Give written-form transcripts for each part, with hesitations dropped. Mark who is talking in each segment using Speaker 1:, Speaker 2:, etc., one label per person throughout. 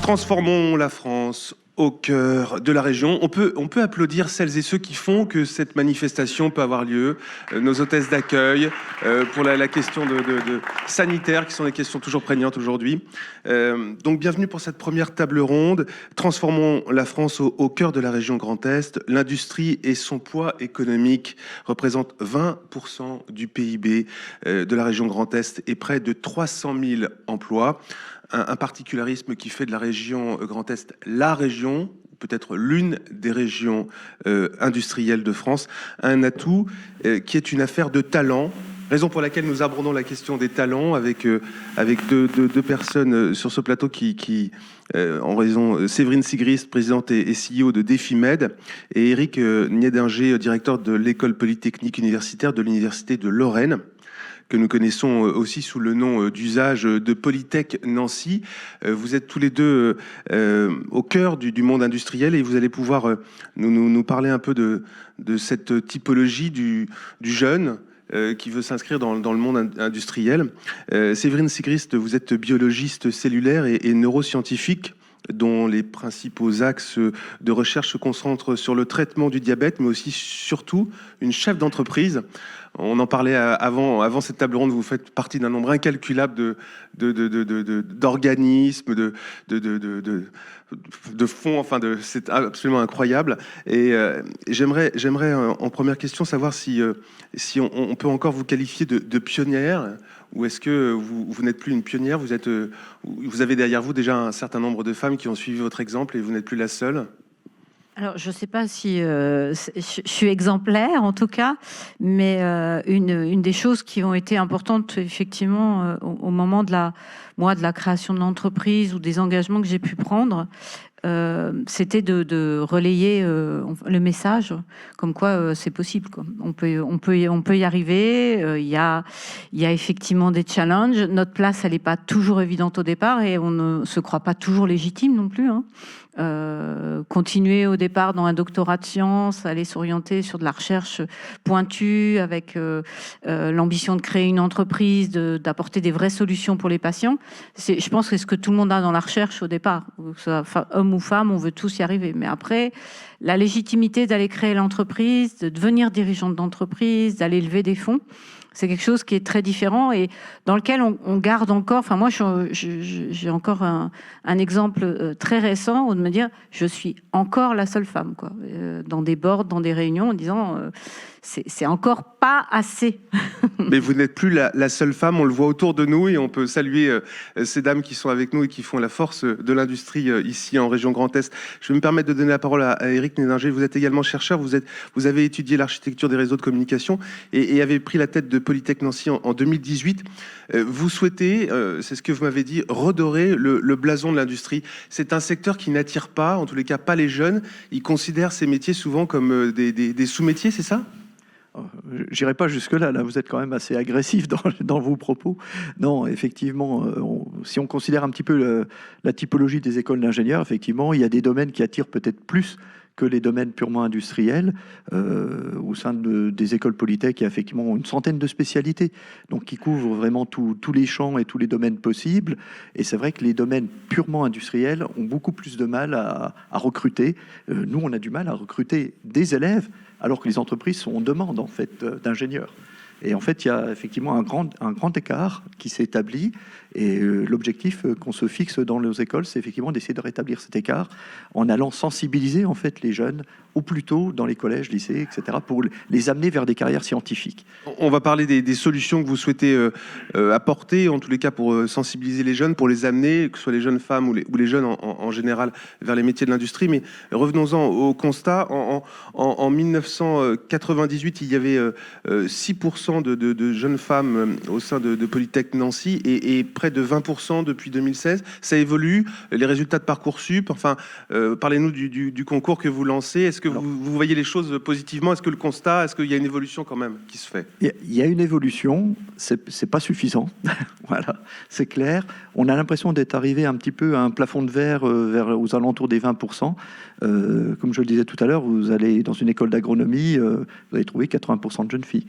Speaker 1: Transformons la France au cœur de la région. On peut applaudir celles et ceux qui font que cette manifestation peut avoir lieu. Nos hôtesses d'accueil, pour la question de sanitaire, qui sont des questions toujours prégnantes aujourd'hui. Donc bienvenue pour cette première table ronde. Transformons la France au cœur de la région Grand Est. L'industrie et son poids économique représentent 20% du PIB de la région Grand Est et près de 300 000 emplois. Un particularisme qui fait de la région Grand Est la région, peut-être l'une des régions industrielles de France, un atout qui est une affaire de talent. Raison pour laquelle nous abordons la question des talents avec deux personnes sur ce plateau qui en raison Séverine Sigrist, présidente et CEO de Defimed, et Éric Niedinger, directeur de l'école polytechnique universitaire de l'Université de Lorraine, que nous connaissons aussi sous le nom d'usage de Polytech Nancy. Vous êtes tous les deux au cœur du monde industriel et vous allez pouvoir nous parler un peu de cette typologie du jeune qui veut s'inscrire dans le monde industriel. Séverine Sigrist, vous êtes biologiste cellulaire et neuroscientifique, dont les principaux axes de recherche se concentrent sur le traitement du diabète, mais aussi surtout une chef d'entreprise. On en parlait avant cette table ronde. Vous faites partie d'un nombre incalculable d'organismes, de fonds. Enfin, c'est absolument incroyable. Et j'aimerais en première question savoir si on peut encore vous qualifier de pionnière, ou est-ce que vous n'êtes plus une pionnière. Vous avez derrière vous déjà un certain nombre de femmes qui ont suivi votre exemple et vous n'êtes plus la seule.
Speaker 2: Alors, je ne sais pas si je suis exemplaire, en tout cas, mais une des choses qui ont été importantes, effectivement, au moment de la création de l'entreprise ou des engagements que j'ai pu prendre, c'était de relayer le message, comme quoi c'est possible, quoi. On peut y arriver. Il y a effectivement des challenges. Notre place, elle n'est pas toujours évidente au départ et on ne se croit pas toujours légitime non plus, hein. Continuer au départ dans un doctorat de sciences, aller s'orienter sur de la recherche pointue avec l'ambition de créer une entreprise, d'apporter des vraies solutions pour les patients. Je pense que c'est ce que tout le monde a dans la recherche au départ, que ce soit homme ou femme, on veut tous y arriver. Mais après, la légitimité d'aller créer l'entreprise, de devenir dirigeante d'entreprise, d'aller lever des fonds, c'est quelque chose qui est très différent et dans lequel on garde encore... Enfin, moi, j'ai encore un exemple très récent où de me dire je suis encore la seule femme, quoi, dans des boards, dans des réunions, en disant c'est encore pas assez.
Speaker 1: Mais vous n'êtes plus la seule femme, on le voit autour de nous et on peut saluer ces dames qui sont avec nous et qui font la force de l'industrie ici en région Grand Est. Je vais me permettre de donner la parole à Éric Niedinger. Vous êtes également chercheur, vous avez étudié l'architecture des réseaux de communication et avez pris la tête de Polytech Nancy en 2018. Vous souhaitez, c'est ce que vous m'avez dit, redorer le blason de l'industrie. C'est un secteur qui n'attire pas, en tous les cas pas les jeunes. Ils considèrent ces métiers souvent comme des sous-métiers, c'est ça ?
Speaker 3: J'irai pas jusque-là, là vous êtes quand même assez agressif dans vos propos. Non, effectivement, si on considère un petit peu la typologie des écoles d'ingénieurs, effectivement, il y a des domaines qui attirent peut-être plus que les domaines purement industriels. Au sein des écoles Polytech, il y a effectivement une centaine de spécialités, donc qui couvrent vraiment tous les champs et tous les domaines possibles. Et c'est vrai que les domaines purement industriels ont beaucoup plus de mal à recruter. Nous, on a du mal à recruter des élèves, alors que les entreprises sont en demande, en fait, d'ingénieurs. Et en fait, il y a effectivement un grand écart qui s'est établi. Et l'objectif qu'on se fixe dans nos écoles, c'est effectivement d'essayer de rétablir cet écart en allant sensibiliser en fait les jeunes au plus tôt dans les collèges, lycées, etc., pour les amener vers des carrières scientifiques.
Speaker 1: On va parler des solutions que vous souhaitez apporter, en tous les cas pour sensibiliser les jeunes, pour les amener, que ce soit les jeunes femmes ou les jeunes en général, vers les métiers de l'industrie. Mais revenons-en au constat. En 1998, il y avait 6% de jeunes femmes au sein de Polytech Nancy et près de 20% depuis 2016. Ça évolue, les résultats de Parcoursup, enfin, parlez-nous du concours que vous lancez. Est-ce que vous voyez les choses positivement? Est-ce que le constat, est-ce qu'il y a une évolution quand même qui se fait?
Speaker 3: Il y a une évolution, c'est pas suffisant, voilà, c'est clair. On a l'impression d'être arrivé un petit peu à un plafond de verre aux alentours des 20%. Comme je le disais tout à l'heure, vous allez dans une école d'agronomie, vous allez trouver 80% de jeunes filles.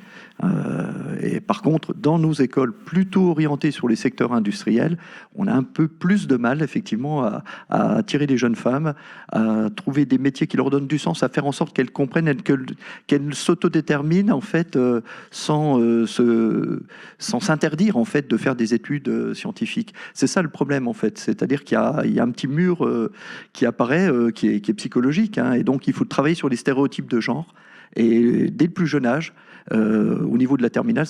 Speaker 3: Et par contre, dans nos écoles plutôt orientées sur les secteurs industriels, on a un peu plus de mal, effectivement, à attirer des jeunes femmes, à trouver des métiers qui leur donnent du sens, à faire en sorte qu'elles comprennent, qu'elles s'autodéterminent, en fait, sans s'interdire, en fait, de faire des études scientifiques. C'est ça le problème, en fait. C'est-à-dire qu'il y a un petit mur qui apparaît, qui est psychologique, hein, et donc il faut travailler sur les stéréotypes de genre. Et dès le plus jeune âge, au niveau de la terminale,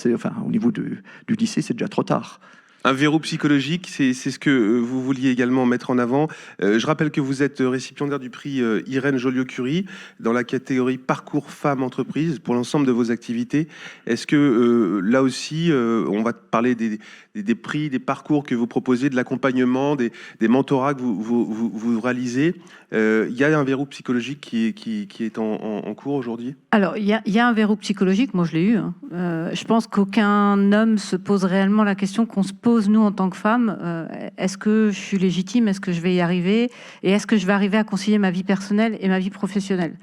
Speaker 3: au niveau du lycée, c'est déjà trop tard.
Speaker 1: Un verrou psychologique, c'est ce que vous vouliez également mettre en avant. Je rappelle que vous êtes récipiendaire du prix Irène Joliot-Curie dans la catégorie Parcours Femmes Entreprises pour l'ensemble de vos activités. Est-ce que là aussi, on va parler des prix, des parcours que vous proposez, de l'accompagnement, des mentorats que vous réalisez. Il y a un verrou psychologique qui est en cours aujourd'hui?
Speaker 2: Alors, il y a un verrou psychologique, moi je l'ai eu. Hein. Je pense qu'aucun homme se pose réellement la question qu'on se pose, nous, en tant que femmes. Est-ce que je suis légitime? Est-ce que je vais y arriver? Et est-ce que je vais arriver à concilier ma vie personnelle et ma vie professionnelle?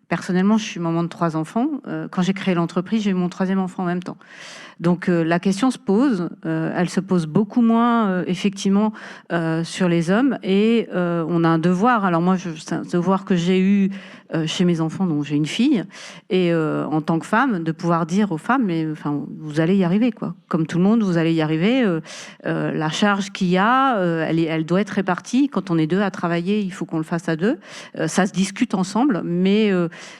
Speaker 2: Personnellement, je suis maman de 3 enfants. Quand j'ai créé l'entreprise, j'ai eu mon 3e enfant en même temps. Donc la question se pose, elle se pose beaucoup moins effectivement sur les hommes, et on a un devoir. Alors moi, c'est un devoir que j'ai eu chez mes enfants, dont j'ai une fille, et en tant que femme, de pouvoir dire aux femmes, mais enfin, vous allez y arriver, quoi. Comme tout le monde, vous allez y arriver. La charge qu'il y a, elle doit être répartie. Quand on est 2 à travailler, il faut qu'on le fasse à 2. Ça se discute ensemble, mais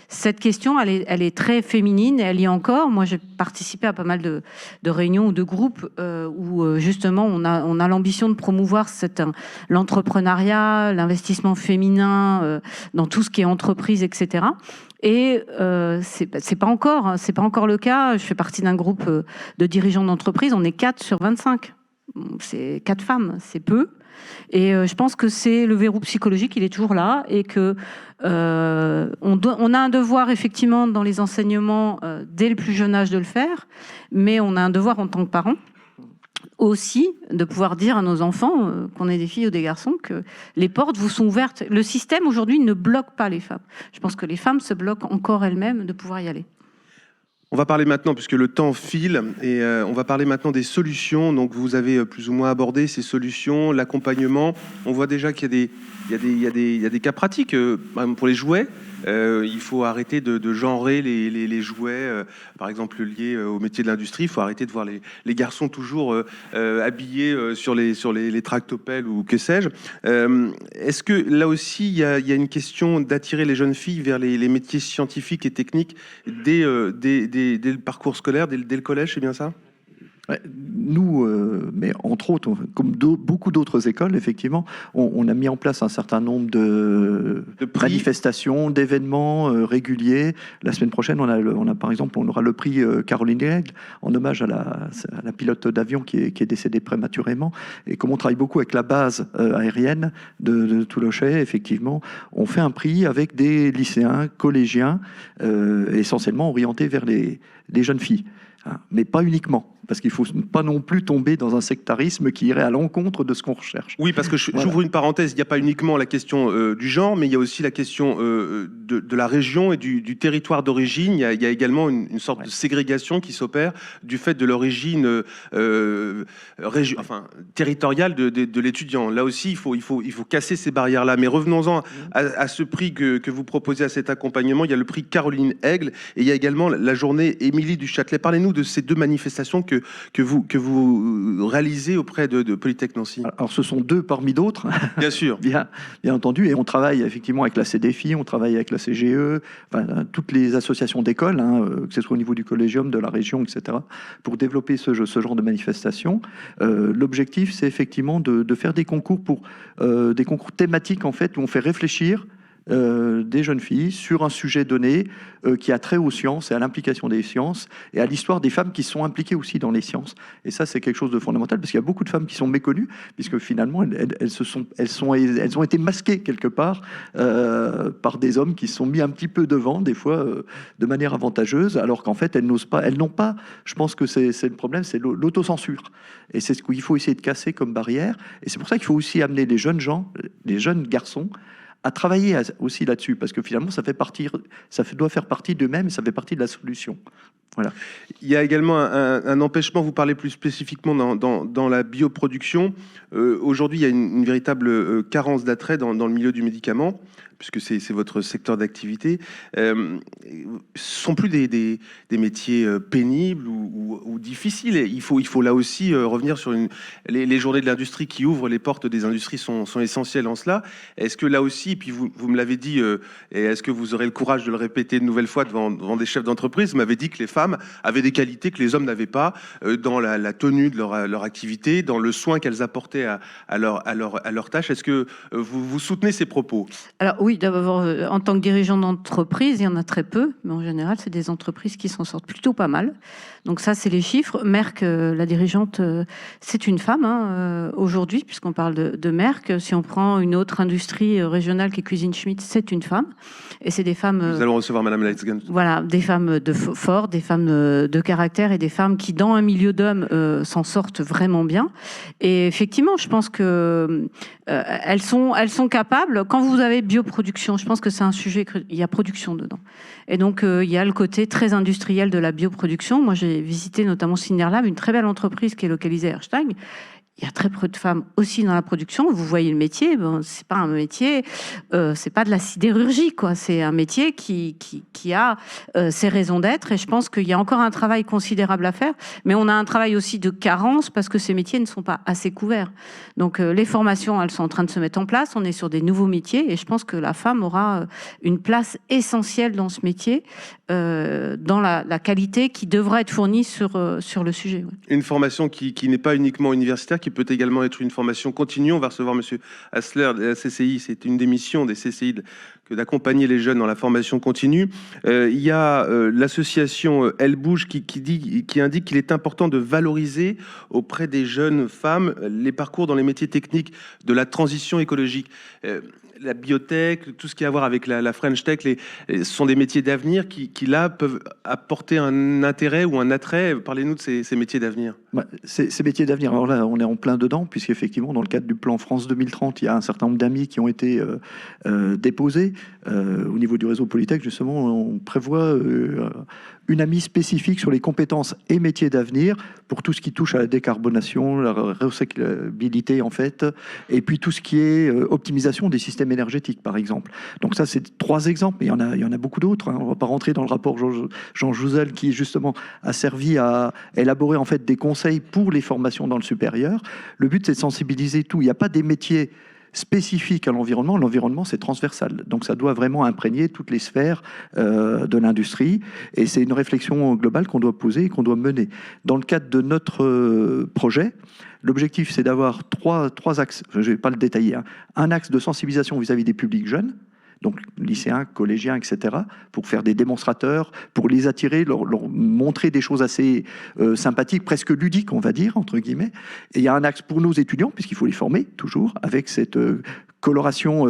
Speaker 2: cette question, elle est très féminine, et elle y est encore. Moi, j'ai participé à pas mal de réunions ou de groupes où justement on a l'ambition de promouvoir l'entrepreneuriat, l'investissement féminin dans tout ce qui est entreprise, etc. Et c'est pas encore le cas. Je fais partie d'un groupe de dirigeants d'entreprise. On est 4 sur 25. C'est 4 femmes, c'est peu. Et je pense que c'est le verrou psychologique, il est toujours là, et que on a un devoir effectivement dans les enseignements dès le plus jeune âge de le faire, mais on a un devoir en tant que parents aussi de pouvoir dire à nos enfants, qu'on ait des filles ou des garçons, que les portes vous sont ouvertes. Le système aujourd'hui ne bloque pas les femmes. Je pense que les femmes se bloquent encore elles-mêmes de pouvoir y aller.
Speaker 1: On va parler maintenant, puisque le temps file, et on va parler maintenant des solutions. Donc vous avez plus ou moins abordé ces solutions, l'accompagnement. On voit déjà qu'il y a des cas pratiques. Par exemple, pour les jouets, il faut arrêter de genrer les jouets, par exemple liés au métier de l'industrie. Il faut arrêter de voir les garçons toujours habillés sur les tractopelles ou que sais-je. Est-ce que là aussi, il y a une question d'attirer les jeunes filles vers les métiers scientifiques et techniques dès le parcours scolaire, dès le collège, c'est bien ça?
Speaker 3: Ouais, nous, mais entre autres, comme beaucoup d'autres écoles, effectivement, on a mis en place un certain nombre de manifestations, d'événements réguliers. La semaine prochaine, par exemple, on aura le prix Caroline Aigle, en hommage à la pilote d'avion qui est décédée prématurément. Et comme on travaille beaucoup avec la base aérienne de Toulouse, effectivement, on fait un prix avec des lycéens, collégiens, essentiellement orientés vers les jeunes filles. Mais pas uniquement, parce qu'il ne faut pas non plus tomber dans un sectarisme qui irait à l'encontre de ce qu'on recherche.
Speaker 1: Oui, parce que j'ouvre une parenthèse, il n'y a pas uniquement la question du genre, mais il y a aussi la question de la région et du territoire d'origine. Il y a également une sorte de ségrégation qui s'opère du fait de l'origine territoriale de l'étudiant. Là aussi, il faut casser ces barrières-là. Mais revenons-en à ce prix que vous proposez, à cet accompagnement. Il y a le prix Caroline Aigle, et il y a également la journée Émilie du Châtelet. Parlez-nous de ces 2 manifestations que vous réalisez auprès de Polytech Nancy.
Speaker 3: Alors ce sont 2 parmi d'autres,
Speaker 1: bien sûr,
Speaker 3: bien entendu, et on travaille effectivement avec la CDFI, on travaille avec la CGE, toutes les associations d'écoles, que ce soit au niveau du collégium, de la région, etc., pour développer ce genre de manifestation. L'objectif, c'est effectivement de faire des concours des concours thématiques, en fait, où on fait réfléchir des jeunes filles sur un sujet donné qui a trait aux sciences et à l'implication des sciences et à l'histoire des femmes qui sont impliquées aussi dans les sciences. Et ça, c'est quelque chose de fondamental parce qu'il y a beaucoup de femmes qui sont méconnues puisque finalement, elles ont été masquées quelque part par des hommes qui se sont mis un petit peu devant, des fois de manière avantageuse, alors qu'en fait, elles n'ont pas, je pense que c'est le problème, c'est l'autocensure. Et c'est ce qu'il faut essayer de casser comme barrière. Et c'est pour ça qu'il faut aussi amener les jeunes gens, les jeunes garçons, à travailler aussi là-dessus, parce que finalement, ça doit faire partie d'eux-mêmes et ça fait partie de la solution. Voilà.
Speaker 1: Il y a également un empêchement, vous parlez plus spécifiquement dans la bioproduction. Aujourd'hui, il y a une véritable carence d'attrait dans le milieu du médicament, puisque c'est votre secteur d'activité. Ce ne sont plus des métiers pénibles ou difficiles. Il faut là aussi revenir sur les journées de l'industrie qui ouvrent les portes des industries sont essentielles en cela. Est-ce que là aussi, puis vous me l'avez dit, et est-ce que vous aurez le courage de le répéter une nouvelle fois devant des chefs d'entreprise, vous m'avez dit que les femmes avaient des qualités que les hommes n'avaient pas dans la tenue de leur activité, dans le soin qu'elles apportaient à leur tâche. Est-ce que vous soutenez ces propos?
Speaker 2: Alors oui, d'abord, en tant que dirigeant d'entreprise, il y en a très peu, mais en général, c'est des entreprises qui s'en sortent plutôt pas mal. Donc ça, c'est les chiffres. Merck, la dirigeante, c'est une femme aujourd'hui, puisqu'on parle de Merck. Si on prend une autre industrie régionale qui est Cuisine Schmitt, c'est une femme. Et c'est des femmes...
Speaker 1: Nous allons recevoir Madame Leitzgen.
Speaker 2: Voilà, des femmes fortes, des femmes de caractère et des femmes qui, dans un milieu d'hommes, s'en sortent vraiment bien. Et effectivement, je pense que elles sont capables. Quand vous avez bioproduction, je pense que c'est un sujet, il y a production dedans. Et donc, il y a le côté très industriel de la bioproduction. Moi, j'ai visité notamment Synerlab, une très belle entreprise qui est localisée à Erstein. Il y a très peu de femmes aussi dans la production. Vous voyez le métier, bon, c'est pas un métier, c'est pas de la sidérurgie, quoi. C'est un métier qui a ses raisons d'être. Et je pense qu'il y a encore un travail considérable à faire. Mais on a un travail aussi de carence parce que ces métiers ne sont pas assez couverts. Donc les formations, elles sont en train de se mettre en place. On est sur des nouveaux métiers et je pense que la femme aura une place essentielle dans ce métier, dans la qualité qui devra être fournie sur le sujet. Ouais.
Speaker 1: Une formation qui n'est pas uniquement universitaire, qui peut également être une formation continue. On va recevoir Monsieur Hassler de la CCI. C'est une des missions des CCI que d'accompagner les jeunes dans la formation continue. Il y a l'association Elle Bouge qui indique qu'il est important de valoriser auprès des jeunes femmes les parcours dans les métiers techniques de la transition écologique. La biotech, tout ce qui a à voir avec la French Tech, ce sont des métiers d'avenir qui là, peuvent apporter un intérêt ou un attrait. Parlez-nous de ces métiers d'avenir.
Speaker 3: Ces métiers d'avenir, alors là, on est en plein dedans, puisqu'effectivement, dans le cadre du plan France 2030, il y a un certain nombre d'amis qui ont été déposés. Au niveau du réseau Polytech, justement, on prévoit une amie spécifique sur les compétences et métiers d'avenir pour tout ce qui touche à la décarbonation, la recyclabilité, en fait, et puis tout ce qui est optimisation des systèmes énergétiques, par exemple. Donc ça, c'est 3 exemples, mais il y en a beaucoup d'autres. Hein. On ne va pas rentrer dans le rapport Jean Jouzel qui, justement, a servi à élaborer, en fait, des conseils pour les formations dans le supérieur. Le but, c'est de sensibiliser tout. Il n'y a pas des métiers spécifiques à l'environnement. L'environnement, c'est transversal. Donc, ça doit vraiment imprégner toutes les sphères de l'industrie. Et c'est une réflexion globale qu'on doit poser et qu'on doit mener. Dans le cadre de notre projet, l'objectif, c'est d'avoir trois axes. Je ne vais pas le détailler. Hein. Un axe de sensibilisation vis-à-vis des publics jeunes, donc lycéens, collégiens, etc., pour faire des démonstrateurs, pour les attirer, leur montrer des choses assez sympathiques, presque ludiques, on va dire, entre guillemets. Et il y a un axe pour nos étudiants, puisqu'il faut les former, toujours, avec cette coloration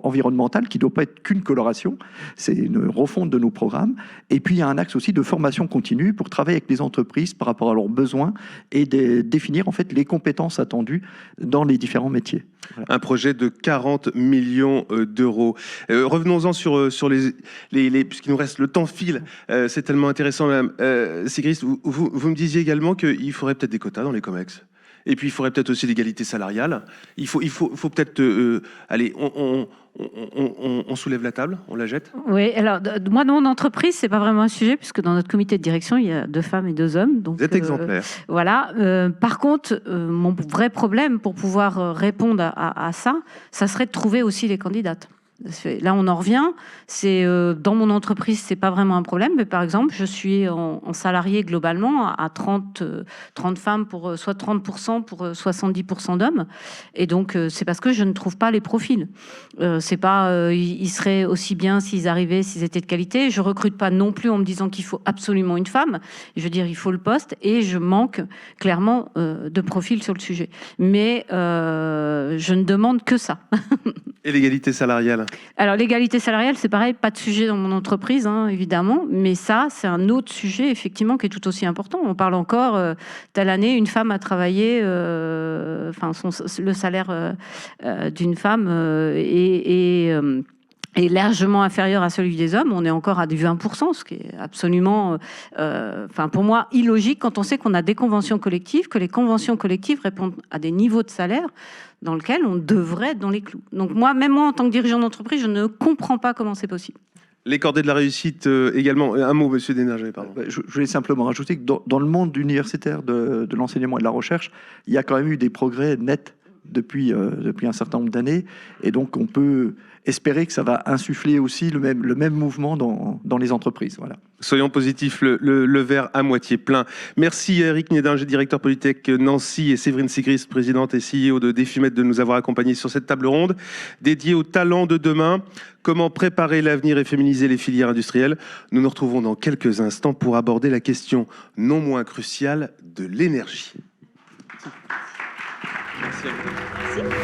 Speaker 3: environnementale, qui ne doit pas être qu'une coloration, c'est une refonte de nos programmes. Et puis, il y a un axe aussi de formation continue pour travailler avec les entreprises par rapport à leurs besoins et de définir, en fait, les compétences attendues dans les différents métiers. Voilà.
Speaker 1: Un projet de 40 millions d'euros. Revenons-en sur puisqu'il nous reste, le temps file, c'est tellement intéressant, Madame Sigrist, vous me disiez également qu'il faudrait peut-être des quotas dans les COMEX. Et puis il faudrait peut-être aussi l'égalité salariale. Il faut peut-être allez, on soulève la table, on la jette.
Speaker 2: Oui, alors moi dans mon entreprise, c'est pas vraiment un sujet puisque dans notre comité de direction, il y a 2 femmes et 2 hommes. Donc,
Speaker 1: vous êtes exemplaire.
Speaker 2: Voilà. Par contre, mon vrai problème pour pouvoir répondre à ça, ça serait de trouver aussi les candidates. Là, on en revient. C'est dans mon entreprise, c'est pas vraiment un problème. Mais par exemple, je suis en salarié globalement à 30 femmes pour soit 30% pour 70% d'hommes. Et donc, c'est parce que je ne trouve pas les profils. C'est pas, ils seraient aussi bien s'ils arrivaient, s'ils étaient de qualité. Je recrute pas non plus en me disant qu'il faut absolument une femme. Je veux dire, il faut le poste et je manque clairement de profil sur le sujet. Mais je ne demande que ça.
Speaker 1: Et l'égalité salariale?
Speaker 2: Alors, l'égalité salariale, c'est pareil, pas de sujet dans mon entreprise, hein, évidemment, mais ça, c'est un autre sujet, effectivement, qui est tout aussi important. On parle encore, telle année, une femme a travaillé, le salaire d'une femme est largement inférieur à celui des hommes. On est encore à du 20%, ce qui est absolument, pour moi, illogique quand on sait qu'on a des conventions collectives, que les conventions collectives répondent à des niveaux de salaire dans lesquels on devrait être dans les clous. Donc moi, en tant que dirigeant d'entreprise, je ne comprends pas comment c'est possible.
Speaker 1: Les cordées de la réussite également. Un mot, monsieur Denergé, pardon.
Speaker 3: Je voulais simplement rajouter que dans le monde universitaire de l'enseignement et de la recherche, il y a quand même eu des progrès nets depuis un certain nombre d'années. Et donc, on peut espérer que ça va insuffler aussi le même mouvement dans les entreprises. Voilà.
Speaker 1: Soyons positifs, le verre à moitié plein. Merci Eric Nédinger, directeur Polytech Nancy, et Séverine Sigris, présidente et CEO de Defimet, de nous avoir accompagnés sur cette table ronde dédiée aux talents de demain. Comment préparer l'avenir et féminiser les filières industrielles? Nous nous retrouvons dans quelques instants pour aborder la question non moins cruciale de l'énergie. Merci à vous.
Speaker 2: Merci.